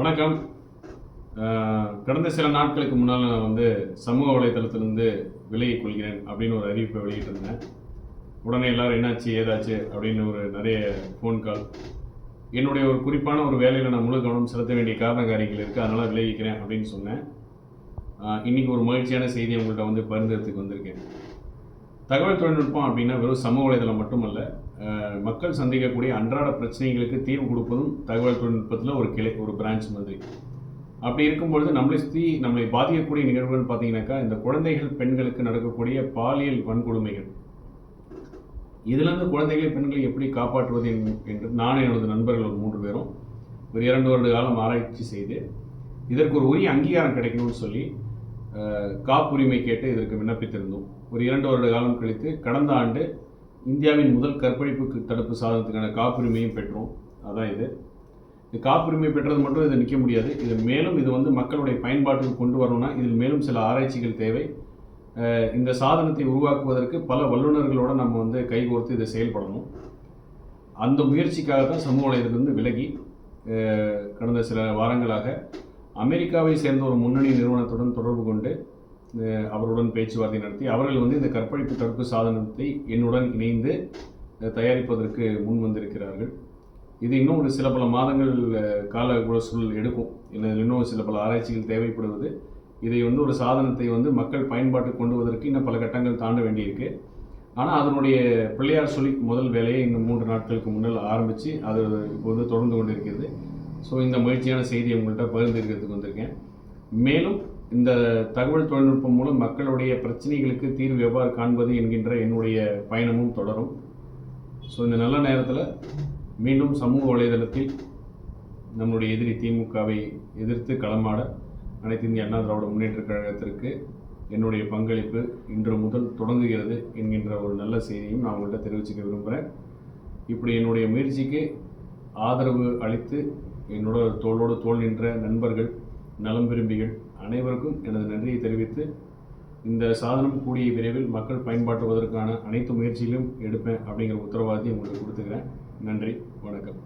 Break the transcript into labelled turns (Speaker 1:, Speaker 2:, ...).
Speaker 1: வணக்கம். கடந்த சில நாட்களுக்கு முன்னால் நான் சமூக வலைதளத்திலிருந்து விலகிக் கொள்கிறேன் அப்படின்னு ஒரு அறிவிப்பை வெளியிட்டிருந்தேன். உடனே எல்லாரும் என்னாச்சு ஏதாச்சு அப்படின்னு நிறைய ஃபோன் கால். என்னுடைய ஒரு குறிப்பான ஒரு வேலையில் நான் முழு கவனம் செலுத்த வேண்டிய காரண காரியங்கள் இருக்குது, அதனால் விலகிக்கிறேன் அப்படின்னு சொன்னேன். இன்றைக்கி ஒரு மகிழ்ச்சியான செய்தியை உங்கள்கிட்ட பகிர்ந்ததுக்கு வந்திருக்கேன். தகவல் தொழில்நுட்பம் அப்படின்னா வெறும் சமூக வலைதளம் மட்டுமல்ல, மக்கள் சந்திக்கக்கூடிய அன்றாட பிரச்சனைகளுக்கு தீர்வு கொடுப்பதும் தகவல் தொழில்நுட்பத்தில் ஒரு கிளை, ஒரு பிரான்ச் மாதிரி. அப்படி இருக்கும்பொழுது நம்மளை பாதிக்கக்கூடிய நிகழ்வுகள் பார்த்தீங்கன்னாக்கா, இந்த குழந்தைகள் பெண்களுக்கு நடக்கக்கூடிய பாலியல் வன்கொடுமைகள், இதிலிருந்து குழந்தைகளை பெண்களை எப்படி காப்பாற்றுவது என்று நான் எனது நண்பர்கள் ஒரு 3 பேரும் ஒரு 2 வருட காலம் ஆராய்ச்சி செய்து இதற்கு ஒரு உரிய அங்கீகாரம் கிடைக்கணும்னு சொல்லி காப்புரிமை கேட்டு இதற்கு விண்ணப்பித்திருந்தோம். ஒரு 2 வருட காலம் கழித்து கடந்த ஆண்டு இந்தியாவின் முதல் கற்பழிப்பு தடுப்பு சாதனத்துக்கான காப்புரிமையும் பெற்றோம். அதான் இது காப்புரிமை பெற்றது மட்டும் இது நிற்க முடியாது. இது மக்களுடைய பயன்பாட்டுக்கு கொண்டு வரணும்னா இதில் மேலும் சில ஆராய்ச்சிகள் தேவை. இந்த சாதனத்தை உருவாக்குவதற்கு பல வல்லுநர்களோடு நம்ம கைகோர்த்து இதை செயல்படணும். அந்த முயற்சிக்காக தான் சமூக வலைதளத்திலிருந்து விலகி கடந்த சில வாரங்களாக அமெரிக்காவை சேர்ந்த ஒரு முன்னணி நிறுவனத்துடன் தொடர்பு கொண்டு அவருடன் பேச்சுவார்த்தை நடத்தி அவர்கள் இந்த கற்பழிப்பு தடுப்பு சாதனத்தை என்னுடன் இணைந்து தயாரிப்பதற்கு முன் வந்திருக்கிறார்கள். இது இன்னும் ஒரு சில பல மாதங்கள் கால சூழல் எடுக்கும். இன்னும் சில பல ஆராய்ச்சிகள் தேவைப்படுவது. இதை ஒரு சாதனத்தை மக்கள் பாட்டுக்கு கொண்டு வருவதற்கு இன்னும் பல கட்டங்கள் தாண்ட வேண்டியிருக்கு. ஆனால் அதனுடைய பிள்ளையார் சொல்லி முதல் வேலையை இன்னும் 3 நாட்களுக்கு முன்னால் ஆரம்பித்து அது இப்போது தொடர்ந்து கொண்டு இருக்கிறது. ஸோ இந்த மகிழ்ச்சியான செய்தியை உங்கள்கிட்ட பகிர்ந்திருக்கிறதுக்கு வந்திருக்கேன். மேலும் இந்த தகவல் தொழில்நுட்பம் மூலம் மக்களுடைய பிரச்சனைகளுக்கு தீர்வு எவ்வாறு காண்பது என்கின்ற என்னுடைய பயணமும் தொடரும். ஸோ இந்த நல்ல நேரத்தில் மீண்டும் சமூக வலைதளத்தில் நம்முடைய எதிரி திமுகவை எதிர்த்து களமாட அனைத்து இந்திய அண்ணா திராவிட முன்னேற்றக் கழகத்திற்கு என்னுடைய பங்களிப்பு இன்று முதல் தொடங்குகிறது என்கின்ற ஒரு நல்ல செய்தியும் நான் உங்கள்கிட்ட தெரிவிச்சுக்க விரும்புகிறேன். இப்படி என்னுடைய முயற்சிக்கு ஆதரவு அளித்து என்னோட தோளோடு தோள் நின்ற நண்பர்கள், நலம் விரும்பிகள் அனைவருக்கும் எனது நன்றியை தெரிவித்து, இந்த சாதனம் கூடிய விரைவில் மக்கள் பயன்பாட்டுவதற்கான அனைத்து முயற்சியிலும் எடுப்பேன் அப்படிங்கிற உத்தரவாதத்தை உங்களுக்கு கொடுத்துக்கிறேன். நன்றி, வணக்கம்.